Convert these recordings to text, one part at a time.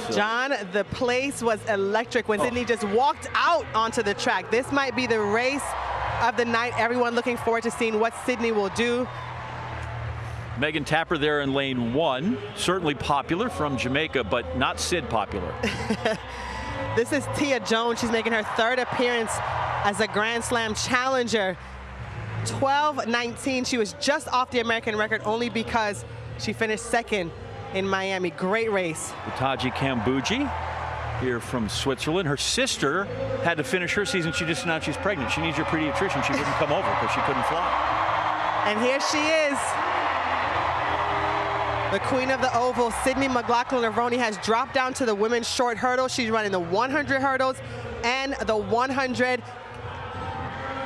So. John, the place was electric when Sydney just walked out onto the track. This might be the race of the night. Everyone looking forward to seeing what Sydney will do. Megan Tapper there in lane 1, certainly popular from Jamaica, but not Sid popular. This is Tia Jones. She's making her 3rd appearance as a Grand Slam challenger. 12:19. She was just off the American record only because she finished 2nd in Miami. Great race. Utaji Kambuji here from Switzerland. Her sister had to finish her season. She just announced she's pregnant. She needs your pediatrician. She wouldn't come over because she couldn't fly. And here she is. The queen of the oval, Sydney McLaughlin-Levrone, has dropped down to the women's short hurdle. She's running the 100 hurdles and the 100.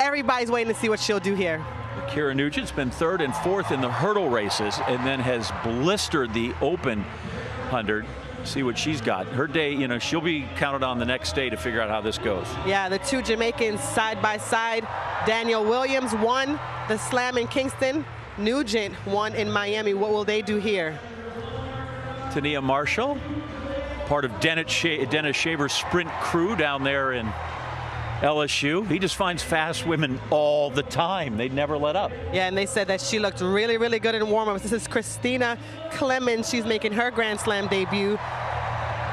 Everybody's waiting to see what she'll do here. Akira Nugent's been 3rd and 4th in the hurdle races and then has blistered the open 100. See what she's got. Her day, you know, she'll be counted on the next day to figure out how this goes. Yeah, the 2 Jamaicans side by side. Daniel Williams won the Slam in Kingston. Nugent won in Miami. What will they do here? Tania Marshall, part of Dennis Shaver's sprint crew down there in LSU. He just finds fast women all the time. They never let up. Yeah, and they said that she looked really, really good in warm-ups. This is Christina Clemens. She's making her Grand Slam debut.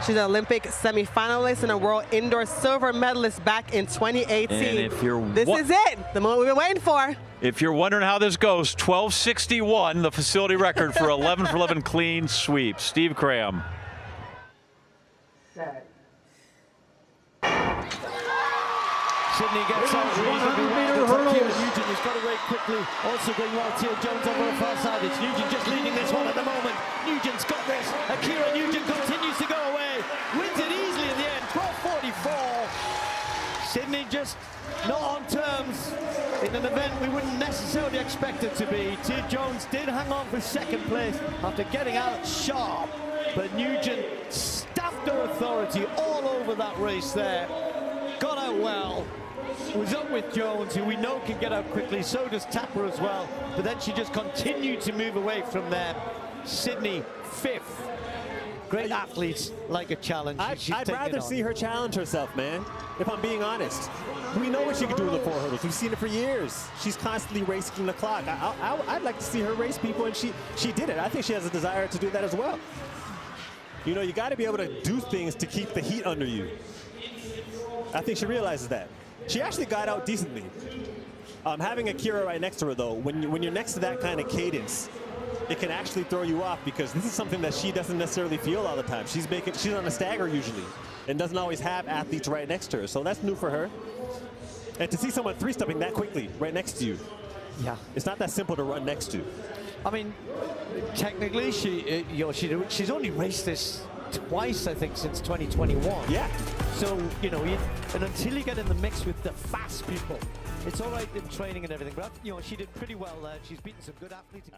She's an Olympic semifinalist and a world indoor silver medalist back in 2018. And if you're this is it, the moment we've been waiting for. If you're wondering how this goes, 12:61, the facility record for 11 for 11 clean sweep. Steve Cram. Sydney gets out. 100-meter hurdles. Akira Nugent has got away quickly. Also going well. Tia Jones over the far side. It's Nugent just leading this one at the moment. Nugent's got this. Akira Nugent continues to go away. Wins it easily in the end. 12:44. Sydney just not on terms in an event we wouldn't necessarily expect it to be. Tia Jones did hang on for 2nd place after getting out sharp, but Nugent staffed her authority all over that race there. Got out well. Was up with Jones, who we know can get out quickly. So does Tapper as well. But then she just continued to move away from there. Sydney 5th. Great athletes like a challenge. I'd rather see her challenge herself, man, if I'm being honest. We know what she can do with the 4 hurdles. We've seen it for years. She's constantly racing the clock. I'd like to see her race people, and she did it. I think she has a desire to do that as well. You know, you got to be able to do things to keep the heat under you. I think she realizes that. She actually got out decently. Having Akira right next to her, though, when you're next to that kind of cadence, it can actually throw you off because this is something that she doesn't necessarily feel all the time. She's on a stagger usually and doesn't always have athletes right next to her. So that's new for her. And to see someone 3-stepping that quickly right next to you, yeah, it's not that simple to run next to. I mean, technically, she's only raced this twice, I think, since 2021. Yeah. So, you know, and until you get in the mix with the fast people, it's all right in training and everything, but, you know, she did pretty well there. She's beaten some good athletes.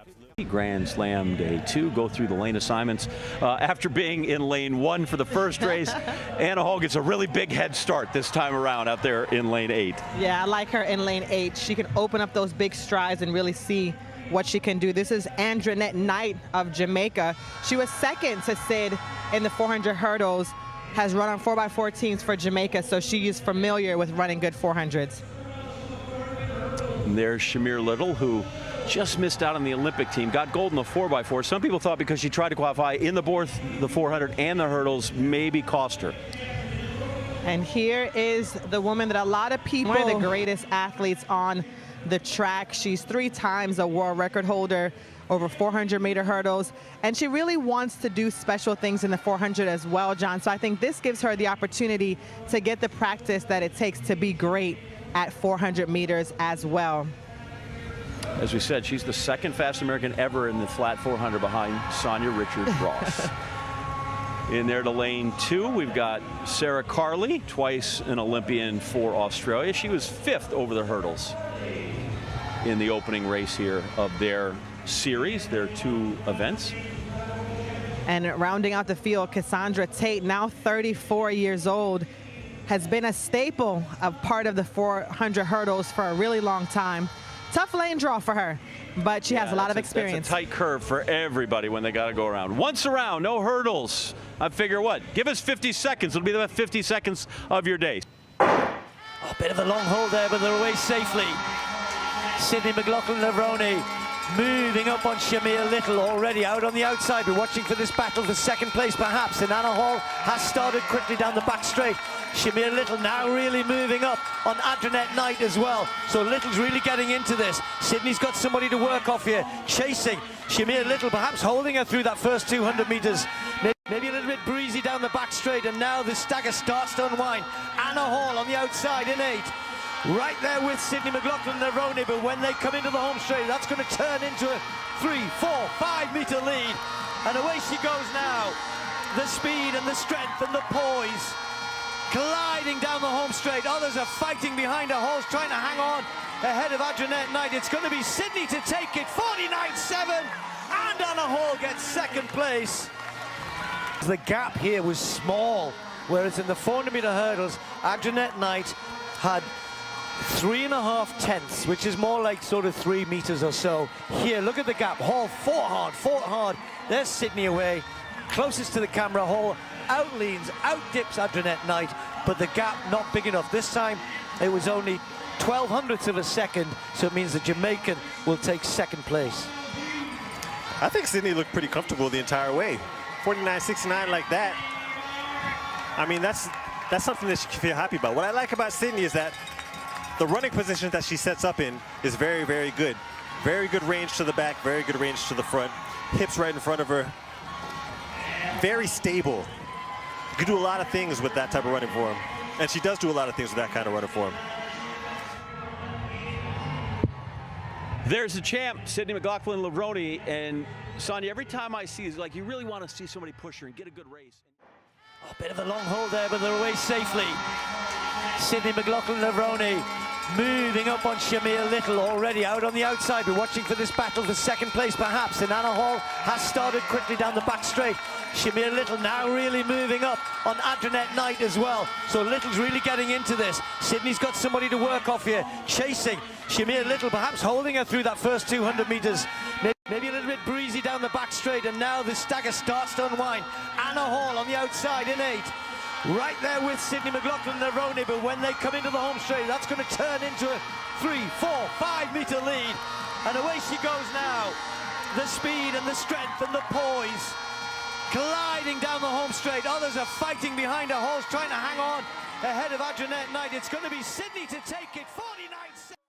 Grand Slam Day 2, go through the lane assignments. After being in lane 1 for the first race, Anna Hall gets a really big head start this time around out there in lane 8. Yeah, I like her in lane 8. She can open up those big strides and really see what she can do. This is Andronette Knight of Jamaica. She was 2nd to Sid in the 400 hurdles, has run on 4x14s for Jamaica, so she is familiar with running good 400s. And there's Shamir Little, who just missed out on the Olympic team, got gold in the 4x4. Some people thought because she tried to qualify in the 400 and the hurdles, maybe cost her. And here is the woman that a lot of people, one of the greatest athletes on the track. She's 3 times a world record holder over 400-meter hurdles, and she really wants to do special things in the 400 as well, John. So I think this gives her the opportunity to get the practice that it takes to be great at 400 meters as well. As we said, she's the 2nd fastest American ever in the flat 400 behind Sonia Richards-Ross. In there to lane 2, we've got Sarah Carley, twice an Olympian for Australia. She was 5th over the hurdles in the opening race here of their series, their 2 events. And rounding out the field, Cassandra Tate, now 34 years old, has been a staple of part of the 400 hurdles for a really long time. Tough lane draw for her. but she has a lot of experience. That's a tight curve for everybody when they got to go around. Once around, no hurdles. I figure what? Give us 50 seconds. It'll be the best 50 seconds of your day. A bit of a long hold there, but they're away safely. Sydney McLaughlin-Levrone moving up on Shamir Little, already out on the outside. We're watching for this battle for second place perhaps, and Anna Hall has started quickly down the back straight. Shamir Little now really moving up on Adrianette Knight as well. So Little's really getting into this. Sydney's got somebody to work off here, chasing Shamir Little, perhaps holding her through that first 200 metres. Maybe a little bit breezy down the back straight, and now the stagger starts to unwind. Anna Hall on the outside in 8. Right there with Sydney McLaughlin-Levrone, but when they come into the home straight, that's going to turn into a 3, 4, 5 metre lead. And away she goes now. The speed and the strength and the poise, gliding down the home straight. Others are fighting behind her. Hall's trying to hang on ahead of Adrianette Knight. It's going to be Sydney to take it, 49.7, and Anna Hall gets second place. The gap here was small, whereas in the 400 metre hurdles, Adrianette Knight had 3.5 tenths, which is more like sort of 3 meters or so. Here, look at the gap. Hall fought hard. There's Sydney away, closest to the camera. Hall outleans, outdips Adrianette Knight, but the gap not big enough. This time, it was only 12 hundredths of a second, so it means the Jamaican will take second place. I think Sydney looked pretty comfortable the entire way. 49.69 like that. I mean, that's something that she can feel happy about. What I like about Sydney is that the running position that she sets up in is very, very good. Very good range to the back, very good range to the front. Hips right in front of her. Very stable. You can do a lot of things with that type of running form. And she does do a lot of things with that kind of running form. There's the champ, Sydney McLaughlin-Levrone, and Sonia, every time I see, it's like you really want to see somebody push her and get a good race. A bit of a long hold there, but they're away safely. Sydney McLaughlin-Levrone moving up on Shamir Little, already out on the outside. We're watching for this battle for second place perhaps, and Anna Hall has started quickly down the back straight. Shamir Little now really moving up on Adrianette Knight as well. So Little's really getting into this. Sydney's got somebody to work off here, chasing Shamir Little, perhaps holding her through that first 200 metres. Maybe a little bit breezy down the back straight, and now the stagger starts to unwind. Anna Hall on the outside in 8. Right there with Sydney McLaughlin-Levrone, but when they come into the home straight, that's going to turn into a 3, 4, 5 metre lead. And away she goes now. The speed and the strength and the poise, gliding down the home straight. Others are fighting behind her. Hall's trying to hang on ahead of Adrianette Knight. It's going to be Sydney to take it, 49.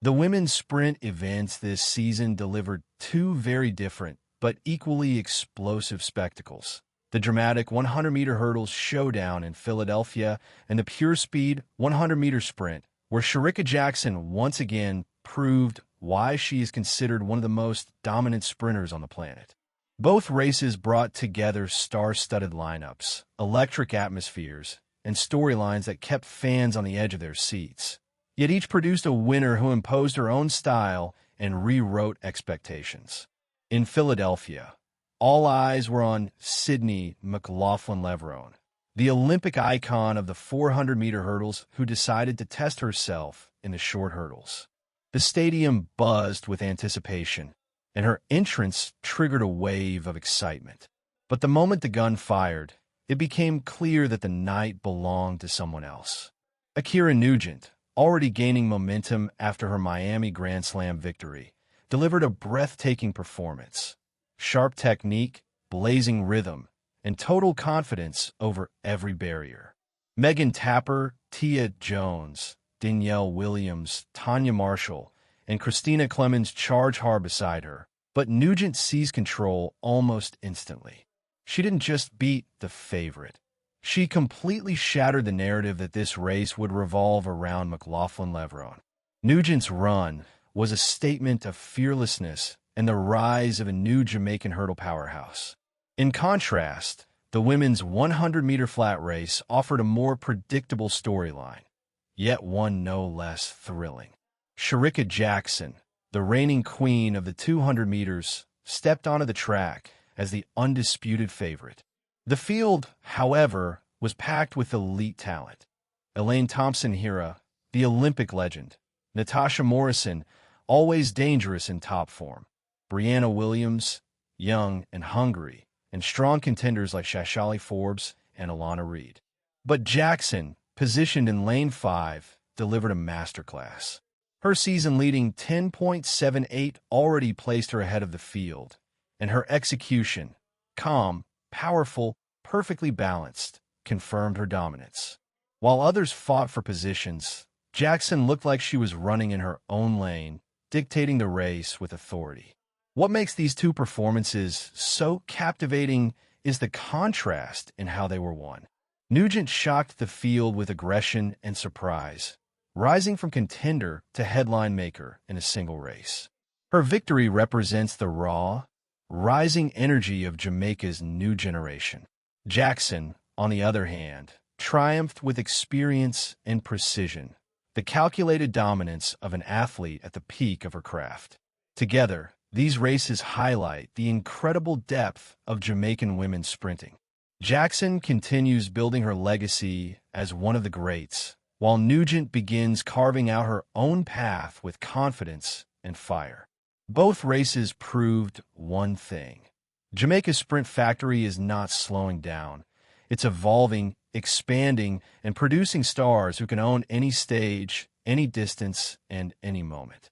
The women's sprint events this season delivered two very different but equally explosive spectacles. The dramatic 100-meter hurdles showdown in Philadelphia and the pure speed 100-meter sprint, where Shericka Jackson once again proved why she is considered one of the most dominant sprinters on the planet. Both races brought together star-studded lineups, electric atmospheres, and storylines that kept fans on the edge of their seats. Yet each produced a winner who imposed her own style and rewrote expectations. In Philadelphia, all eyes were on Sydney McLaughlin-Levrone, the Olympic icon of the 400-meter hurdles who decided to test herself in the short hurdles. The stadium buzzed with anticipation, and her entrance triggered a wave of excitement. But the moment the gun fired, it became clear that the night belonged to someone else. Akira Nugent, already gaining momentum after her Miami Grand Slam victory, delivered a breathtaking performance. Sharp technique, blazing rhythm, and total confidence over every barrier. Megan Tapper, Tia Jones, Danielle Williams, Tanya Marshall, and Christina Clemens charge hard beside her, but Nugent seized control almost instantly. She didn't just beat the favorite. She completely shattered the narrative that this race would revolve around McLaughlin-Levrone. Nugent's run was a statement of fearlessness and the rise of a new Jamaican hurdle powerhouse. In contrast, the women's 100-meter flat race offered a more predictable storyline, yet one no less thrilling. Shericka Jackson, the reigning queen of the 200 meters, stepped onto the track as the undisputed favorite. The field, however, was packed with elite talent. Elaine Thompson-Herah, the Olympic legend. Natasha Morrison, always dangerous in top form. Brianna Williams, young and hungry, and strong contenders like Shashali Forbes and Alana Reed. But Jackson, positioned in lane 5, delivered a masterclass. Her season-leading 10.78 already placed her ahead of the field, and her execution, calm, powerful, perfectly balanced, confirmed her dominance. While others fought for positions, Jackson looked like she was running in her own lane, dictating the race with authority. What makes these two performances so captivating is the contrast in how they were won. Nugent shocked the field with aggression and surprise, rising from contender to headline maker in a single race. Her victory represents the raw, rising energy of Jamaica's new generation. Jackson, on the other hand, triumphed with experience and precision, the calculated dominance of an athlete at the peak of her craft. Together, these races highlight the incredible depth of Jamaican women's sprinting. Jackson continues building her legacy as one of the greats, while Nugent begins carving out her own path with confidence and fire. Both races proved one thing. Jamaica's Sprint Factory is not slowing down. It's evolving, expanding, and producing stars who can own any stage, any distance, and any moment.